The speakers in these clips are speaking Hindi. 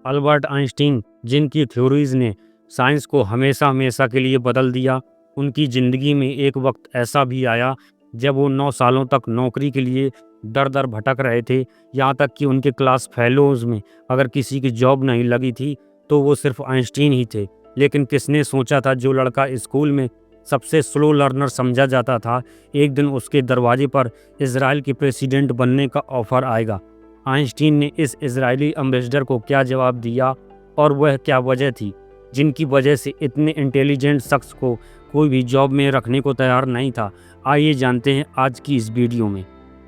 अल्बर्ट आइंस्टीन, जिनकी थ्योरीज ने साइंस को हमेशा हमेशा के लिए बदल दिया, उनकी ज़िंदगी में एक वक्त ऐसा भी आया जब वो 9 सालों तक नौकरी के लिए दर दर भटक रहे थे। यहाँ तक कि उनके क्लास फेलोज़ में अगर किसी की जॉब नहीं लगी थी तो वो सिर्फ आइंस्टीन ही थे। लेकिन किसने सोचा था, जो लड़का स्कूल में सबसे स्लो लर्नर समझा जाता था, एक दिन उसके दरवाजे पर इजराइल के प्रेसिडेंट बनने का ऑफर आएगा। आइंस्टीन ने इस इजरायली एम्बेसडर को क्या जवाब दिया और वह क्या वजह थी जिनकी वजह से इतने इंटेलिजेंट शख्स को कोई भी जॉब में रखने को तैयार नहीं था। आइए जानते हैं आज की इस वीडियो में।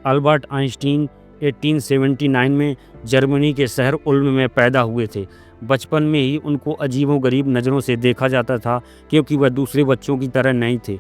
अल्बर्ट आइंस्टीन 1879 में जर्मनी के शहर उल्म में पैदा हुए थे। बचपन में ही उनको अजीबोगरीब नज़रों से देखा जाता था क्योंकि वह दूसरे बच्चों की तरह नहीं थे।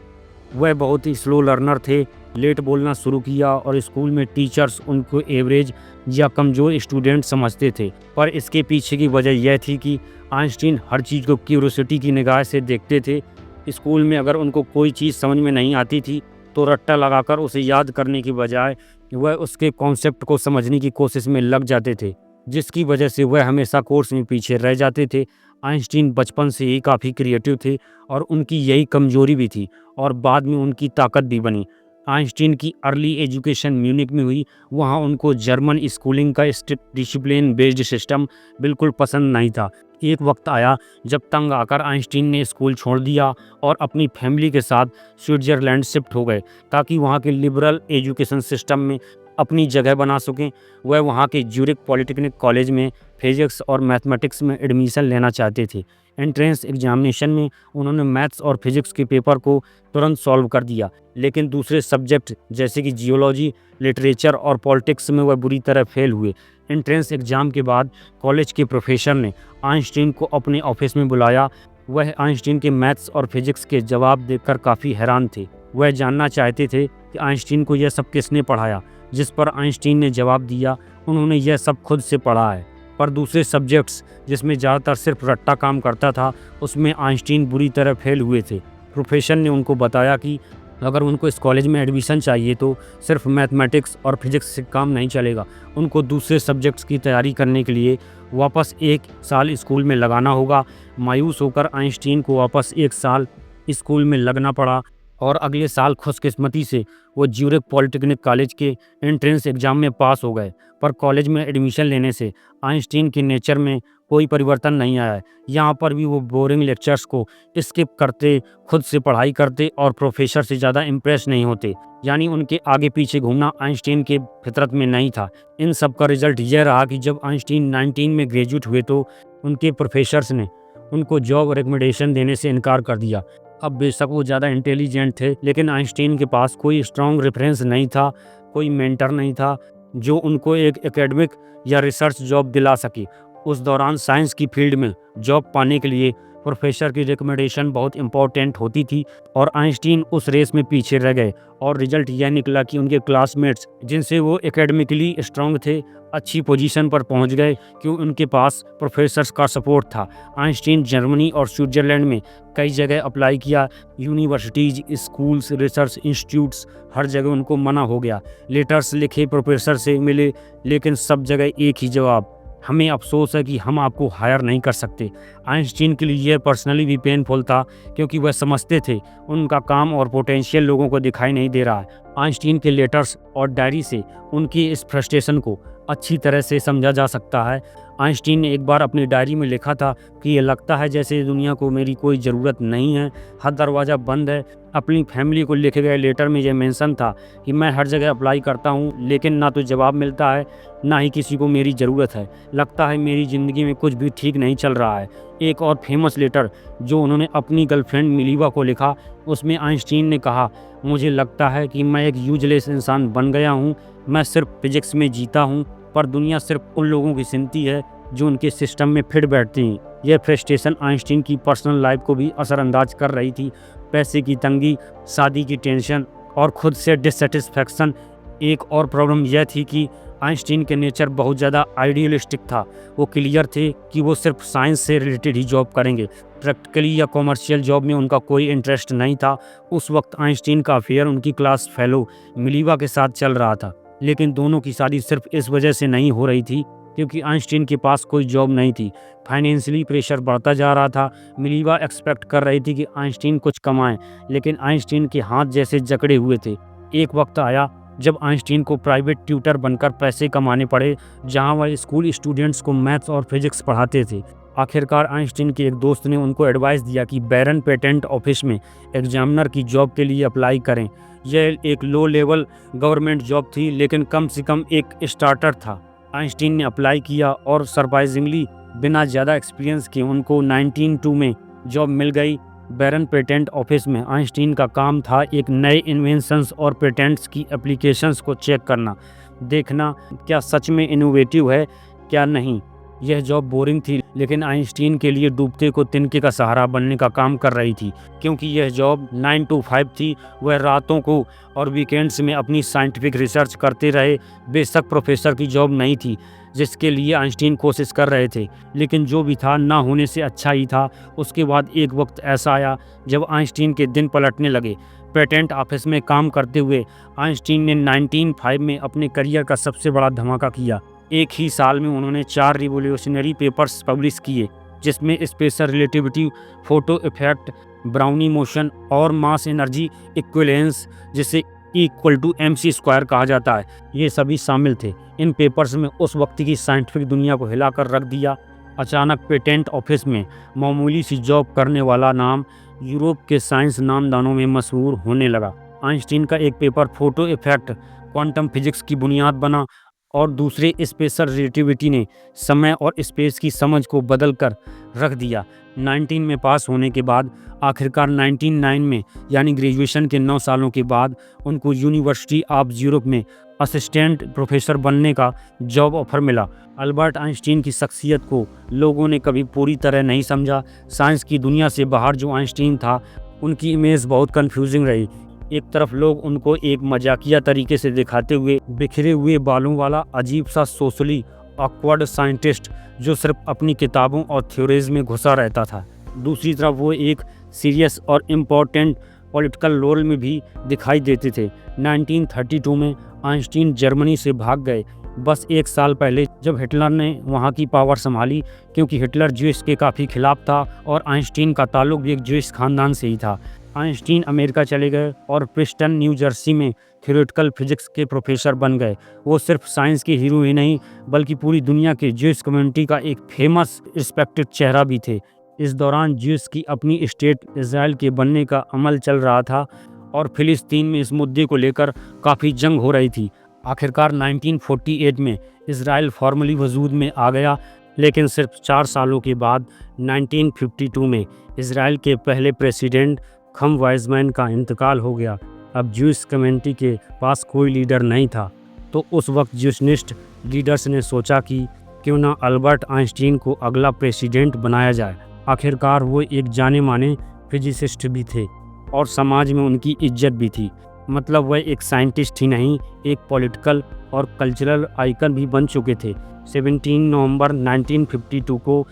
वह बहुत ही स्लो लर्नर थे, लेट बोलना शुरू किया और स्कूल में टीचर्स उनको एवरेज या कमज़ोर स्टूडेंट समझते थे। पर इसके पीछे की वजह यह थी कि आइंस्टीन हर चीज़ को क्यूरोसिटी की निगाह से देखते थे। स्कूल में अगर उनको कोई चीज़ समझ में नहीं आती थी तो रट्टा लगाकर उसे याद करने की बजाय वह उसके कॉन्सेप्ट को समझने की कोशिश में लग जाते थे, जिसकी वजह से वह हमेशा कोर्स में पीछे रह जाते थे। आइंस्टीन बचपन से ही काफ़ी क्रिएटिव थे और उनकी यही कमजोरी भी थी और बाद में उनकी ताकत भी बनी। आइंस्टीन की अर्ली एजुकेशन म्यूनिक में हुई। वहाँ उनको जर्मन स्कूलिंग का स्ट्रिक्ट डिसिप्लिन बेस्ड सिस्टम बिल्कुल पसंद नहीं था। एक वक्त आया जब तंग आकर आइंस्टीन ने स्कूल छोड़ दिया और अपनी फैमिली के साथ स्विट्ज़रलैंड शिफ्ट हो गए ताकि वहाँ के लिबरल एजुकेशन सिस्टम में अपनी जगह बना सकें। वह वहाँ के ज्यूरिख पॉलिटेक्निक कॉलेज में फिजिक्स और मैथमेटिक्स में एडमिशन लेना चाहते थे। एंट्रेंस एग्जामिनेशन में उन्होंने मैथ्स और फिजिक्स के पेपर को तुरंत सॉल्व कर दिया, लेकिन दूसरे सब्जेक्ट जैसे कि जियोलॉजी, लिटरेचर और पॉलिटिक्स में वह बुरी तरह फेल हुए। एंट्रेंस एग्ज़ाम के बाद कॉलेज के प्रोफेसर ने आइंस्टीन को अपने ऑफिस में बुलाया। वह आइंस्टीन के मैथ्स और फिजिक्स के जवाब देखकर काफ़ी हैरान थे। वह जानना चाहते थे कि आइंस्टीन को यह सब किसने पढ़ाया, जिस पर आइंस्टीन ने जवाब दिया, उन्होंने यह सब खुद से पढ़ा है। पर दूसरे सब्जेक्ट्स जिसमें ज़्यादातर सिर्फ रट्टा काम करता था, उसमें आइंस्टीन बुरी तरह फेल हुए थे। प्रोफेसर ने उनको बताया कि अगर उनको इस कॉलेज में एडमिशन चाहिए तो सिर्फ मैथमेटिक्स और फिजिक्स से काम नहीं चलेगा, उनको दूसरे सब्जेक्ट्स की तैयारी करने के लिए वापस 1 साल स्कूल में लगाना होगा। मायूस होकर आइंस्टीन को वापस 1 साल स्कूल में लगना पड़ा और अगले साल खुशकिस्मती से वो ज्यूरिख पॉलिटेक्निक कॉलेज के एंट्रेंस एग्ज़ाम में पास हो गए। पर कॉलेज में एडमिशन लेने से आइंस्टीन के नेचर में कोई परिवर्तन नहीं आया। यहाँ पर भी वो बोरिंग लेक्चर्स को स्किप करते, खुद से पढ़ाई करते और प्रोफेसर से ज़्यादा इम्प्रेस नहीं होते। यानी उनके आगे पीछे घूमना आइंस्टीन के फितरत में नहीं था। इन सब का रिजल्ट यह रहा कि जब आइंस्टीन 19 में ग्रेजुएट हुए तो उनके प्रोफेसर्स ने उनको जॉब रिकमेंडेशन देने से इनकार कर दिया। अब बेशक वो ज़्यादा इंटेलिजेंट थे, लेकिन आइंस्टीन के पास कोई स्ट्रॉन्ग रेफरेंस नहीं था, कोई मेंटर नहीं था जो उनको एक एकेडमिक या रिसर्च जॉब दिला सके। उस दौरान साइंस की फील्ड में जॉब पाने के लिए प्रोफेसर की रिकमेंडेशन बहुत इंपॉर्टेंट होती थी और आइंस्टीन उस रेस में पीछे रह गए और रिजल्ट यह निकला कि उनके क्लासमेट्स जिनसे वो एकेडमिकली स्ट्रांग थे अच्छी पोजीशन पर पहुंच गए क्योंकि उनके पास प्रोफेसर्स का सपोर्ट था। आइंस्टीन जर्मनी और स्विट्ज़रलैंड में कई जगह अप्लाई किया, यूनिवर्सिटीज़, स्कूल्स, रिसर्च इंस्टीट्यूट्स, हर जगह उनको मना हो गया। लेटर्स लिखे, प्रोफेसर से मिले, लेकिन सब जगह एक ही जवाब, हमें अफसोस है कि हम आपको हायर नहीं कर सकते। आइंस्टीन के लिए यह पर्सनली भी पेनफुल था क्योंकि वह समझते थे उनका काम और पोटेंशियल लोगों को दिखाई नहीं दे रहा है। आइंस्टीन के लेटर्स और डायरी से उनकी इस फ्रस्ट्रेशन को अच्छी तरह से समझा जा सकता है। आइंस्टीन ने एक बार अपनी डायरी में लिखा था कि ये लगता है जैसे दुनिया को मेरी कोई ज़रूरत नहीं है, हर दरवाज़ा बंद है। अपनी फैमिली को लिखे गए लेटर में यह मेंशन था कि मैं हर जगह अप्लाई करता हूँ लेकिन ना तो जवाब मिलता है, ना ही किसी को मेरी ज़रूरत है। लगता है मेरी ज़िंदगी में कुछ भी ठीक नहीं चल रहा है। एक और फेमस लेटर जो उन्होंने अपनी गर्लफ्रेंड मिलीवा को लिखा, उसमें आइंस्टीन ने कहा, मुझे लगता है कि मैं एक यूजलेस इंसान बन गया हूँ। मैं सिर्फ फिजिक्स में जीता हूँ पर दुनिया सिर्फ उन लोगों की सुनती है जो उनके सिस्टम में फिट बैठती हैं। यह फ्रस्ट्रेशन आइंस्टीन की पर्सनल लाइफ को भी असरअंदाज कर रही थी। पैसे की तंगी, शादी की टेंशन और खुद से डिससेटिस्फैक्शन। एक और प्रॉब्लम यह थी कि आइंस्टीन के नेचर बहुत ज़्यादा आइडियलिस्टिक था। वो क्लियर थे कि वो सिर्फ साइंस से रिलेटेड ही जॉब करेंगे, प्रैक्टिकली या कॉमर्शियल जॉब में उनका कोई इंटरेस्ट नहीं था। उस वक्त आइंस्टीन का अफेयर उनकी क्लास फेलो मिलीवा के साथ चल रहा था, लेकिन दोनों की शादी सिर्फ इस वजह से नहीं हो रही थी क्योंकि आइंस्टीन के पास कोई जॉब नहीं थी। फाइनेंशियली प्रेशर बढ़ता जा रहा था। मिलीवा एक्सपेक्ट कर रही थी कि आइंस्टीन कुछ कमाएं, लेकिन आइंस्टीन के हाथ जैसे जकड़े हुए थे। एक वक्त आया जब आइंस्टीन को प्राइवेट ट्यूटर बनकर पैसे कमाने पड़े, जहां वह स्कूल स्टूडेंट्स को मैथ्स और फिजिक्स पढ़ाते थे। आखिरकार आइंस्टीन के एक दोस्त ने उनको एडवाइस दिया कि बैरन पेटेंट ऑफिस में एग्जामिनर की जॉब के लिए अप्लाई करें। यह एक लो लेवल गवर्नमेंट जॉब थी, लेकिन कम से कम एक स्टार्टर था। आइंस्टीन ने अप्लाई किया और सरप्राइजिंगली बिना ज़्यादा एक्सपीरियंस के उनको 1902 में जॉब मिल गई। बैरन पेटेंट ऑफिस में आइंस्टीन का काम था एक नए इन्वेंशंस और पेटेंट्स की एप्लीकेशंस को चेक करना, देखना क्या सच में इनोवेटिव है क्या नहीं। यह जॉब बोरिंग थी, लेकिन आइंस्टीन के लिए डूबते को तिनके का सहारा बनने का काम कर रही थी। क्योंकि यह जॉब 9 to 5 थी, वह रातों को और वीकेंड्स में अपनी साइंटिफिक रिसर्च करते रहे। बेशक प्रोफेसर की जॉब नहीं थी जिसके लिए आइंस्टीन कोशिश कर रहे थे, लेकिन जो भी था ना होने से अच्छा ही था। उसके बाद एक वक्त ऐसा आया जब आइंस्टीन के दिन पलटने लगे। पेटेंट ऑफिस में काम करते हुए आइंस्टीन ने 1905 में अपने करियर का सबसे बड़ा धमाका किया। एक ही साल में उन्होंने 4 रिवोल्यूशनरी पेपर्स पब्लिश किए, जिसमें special relativity, photo effect, brownie motion और मास एनर्जी इक्विवेलेंस, जिसे E=mc² कहा जाता है, ये सभी शामिल थे। इन पेपर्स में उस वक्त की साइंटिफिक दुनिया को हिलाकर रख दिया। अचानक पेटेंट ऑफिस में मामूली सी जॉब करने वाला नाम यूरोप के साइंस नामदानों में मशहूर होने लगा। आइंस्टीन का एक paper photo effect quantum physics की बुनियाद बना और दूसरे स्पेशल रिलेटिविटी ने समय और स्पेस की समझ को बदल कर रख दिया। 19 में पास होने के बाद आखिरकार 1909 में यानी ग्रेजुएशन के 9 सालों के बाद उनको यूनिवर्सिटी ऑफ यूरोप में असिस्टेंट प्रोफेसर बनने का जॉब ऑफर मिला। अल्बर्ट आइंस्टीन की शख्सियत को लोगों ने कभी पूरी तरह नहीं समझा। साइंस की दुनिया से बाहर जो आइंस्टीन था, उनकी इमेज बहुत कंफ्यूजिंग रही। एक तरफ लोग उनको एक मजाकिया तरीके से दिखाते हुए बिखरे हुए बालों वाला अजीब सा सोशली ऑकवर्ड साइंटिस्ट जो सिर्फ अपनी किताबों और थ्योरीज में घुसा रहता था, दूसरी तरफ वो एक सीरियस और इम्पोर्टेंट पॉलिटिकल रोल में भी दिखाई देते थे। 1932 में आइंस्टीन जर्मनी से भाग गए, बस एक साल पहले जब हिटलर ने वहाँ की पावर संभाली, क्योंकि हिटलर ज्यूइश के काफ़ी खिलाफ था और आइंस्टीन का ताल्लुक भी एक ज्यूइश खानदान से ही था। आइंस्टीन अमेरिका चले गए और प्रिस्टन न्यू जर्सी में थ्योरेटिकल फिजिक्स के प्रोफेसर बन गए। वो सिर्फ साइंस के हीरो ही नहीं, बल्कि पूरी दुनिया के ज्यूइश कम्युनिटी का एक फेमस रिस्पेक्टेड चेहरा भी थे। इस दौरान ज्यूइश की अपनी स्टेट इजराइल के बनने का अमल चल रहा था और फिलिस्तीन में इस मुद्दे को लेकर काफ़ी जंग हो रही थी। आखिरकार 1948 में इजराइल फॉर्मली वजूद में आ गया, लेकिन सिर्फ 4 सालों के बाद 1952 में इजराइल के पहले प्रेसिडेंट खम वाइजमैन का इंतकाल हो गया। अब ज्यूइश कम्युनिटी के पास कोई लीडर नहीं था, तो उस वक्त ज्यूइशनिस्ट लीडर्स ने सोचा कि क्यों ना अल्बर्ट आइंस्टीन को अगला प्रेसिडेंट बनाया जाए। आखिरकार वो एक जाने माने फिजिसिस्ट भी थे और समाज में उनकी इज्जत भी थी। मतलब वह एक साइंटिस्ट ही नहीं, एक पॉलिटिकल और कल्चरल आइकन भी बन चुके थे। 17 नवंबर 1952 को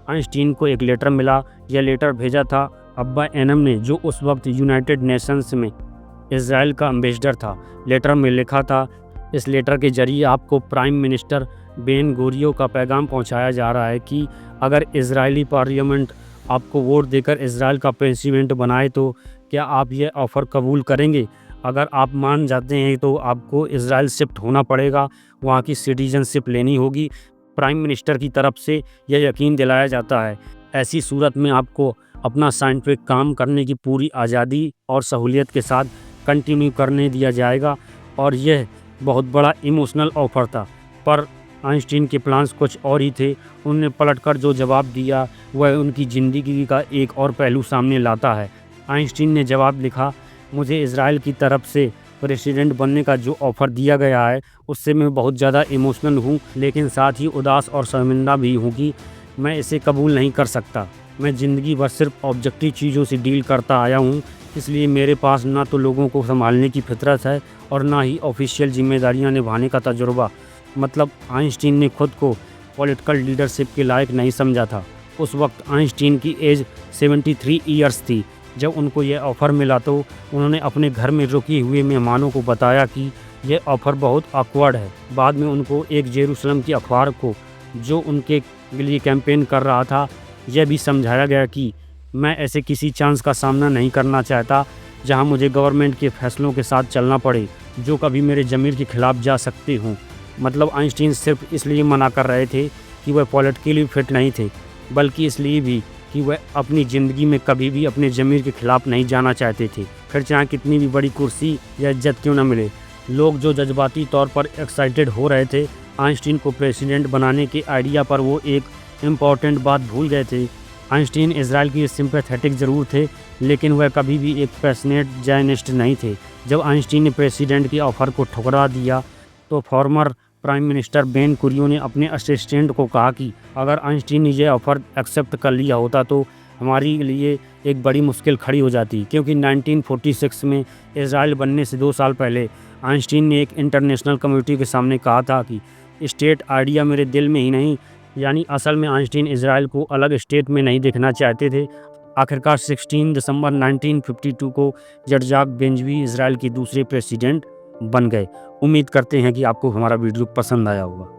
आइंस्टीन को एक लेटर मिला। यह लेटर भेजा था अब्बा एनम ने, जो उस वक्त यूनाइटेड नेशंस में इजराइल का एम्बेसडर था। लेटर में लिखा था, इस लेटर के जरिए आपको प्राइम मिनिस्टर बेन गोरियो का पैगाम पहुंचाया जा रहा है कि अगर इजरायली पार्लियामेंट आपको वोट देकर इजराइल का प्रेसिडेंट बनाए तो क्या आप यह ऑफ़र कबूल करेंगे। अगर आप मान जाते हैं तो आपको इजराइल शिफ्ट होना पड़ेगा, वहाँ की सिटीजनशिप लेनी होगी। प्राइम मिनिस्टर की तरफ से यह यकीन दिलाया जाता है। ऐसी सूरत में आपको अपना साइंटिफिक काम करने की पूरी आज़ादी और सहूलियत के साथ कंटिन्यू करने दिया जाएगा। और यह बहुत बड़ा इमोशनल ऑफ़र था, पर आइंस्टीन के प्लान्स कुछ और ही थे। उन्होंने पलटकर जो जवाब दिया वह उनकी ज़िंदगी का एक और पहलू सामने लाता है। आइंस्टीन ने जवाब लिखा, मुझे इजराइल की तरफ से प्रेसिडेंट बनने का जो ऑफ़र दिया गया है उससे मैं बहुत ज़्यादा इमोशनल हूँ, लेकिन साथ ही उदास और शर्मिंदा भी हूँ कि मैं इसे कबूल नहीं कर सकता। मैं ज़िंदगी भर सिर्फ ऑब्जेक्टिव चीज़ों से डील करता आया हूँ, इसलिए मेरे पास ना तो लोगों को संभालने की फितरत है और ना ही ऑफिशियल जिम्मेदारियाँ निभाने का तजुर्बा। मतलब आइंस्टीन ने खुद को पॉलिटिकल लीडरशिप के लायक नहीं समझा था। उस वक्त आइंस्टीन की एज 73 ईयर्स थी। जब उनको यह ऑफ़र मिला तो उन्होंने अपने घर में रुके हुए मेहमानों को बताया कि यह ऑफ़र बहुत ऑकवर्ड है। बाद में उनको एक जेरूसलम की अखबार को जो उनके लिए कैंपेन कर रहा था, यह भी समझाया गया कि मैं ऐसे किसी चांस का सामना नहीं करना चाहता जहां मुझे गवर्नमेंट के फैसलों के साथ चलना पड़े जो कभी मेरे ज़मीर के खिलाफ जा सकते हों। मतलब आइंस्टीन सिर्फ इसलिए मना कर रहे थे कि वह पॉलिटिकली फिट नहीं थे, बल्कि इसलिए भी कि वह अपनी ज़िंदगी में कभी भी अपने ज़मीर के खिलाफ नहीं जाना चाहते थे, फिर चाहे कितनी भी बड़ी कुर्सी या इज्जत क्यों न मिले। लोग जो जज्बाती तौर पर एक्साइटेड हो रहे थे आइंस्टीन को प्रेसिडेंट बनाने के आइडिया पर, वो एक इम्पॉर्टेंट बात भूल गए थे। आइंस्टीन इजराइल के सिंपैथेटिक ज़रूर थे, लेकिन वह कभी भी एक पैशनेट ज़ायनिस्ट नहीं थे। जब आइंस्टीन ने प्रेसिडेंट के ऑफ़र को ठुकरा दिया तो former prime minister Ben curio ने अपने असिस्टेंट को कहा कि अगर आइंस्टीन ने यह ऑफ़र एक्सेप्ट कर लिया होता तो हमारे लिए एक बड़ी मुश्किल खड़ी हो जाती, क्योंकि 1946 में इजराइल बनने से 2 साल पहले आइंस्टीन ने एक इंटरनेशनल कम्युनिटी के सामने कहा था कि स्टेट आइडिया मेरे दिल में ही नहीं, यानी असल में आइंस्टीन इजराइल को अलग स्टेट में नहीं देखना चाहते थे। आखिरकार 16 दिसंबर 1952 को यट्ज़ाक बेंजवी इजराइल के दूसरे प्रेसिडेंट बन गए। उम्मीद करते हैं कि आपको हमारा वीडियो पसंद आया होगा।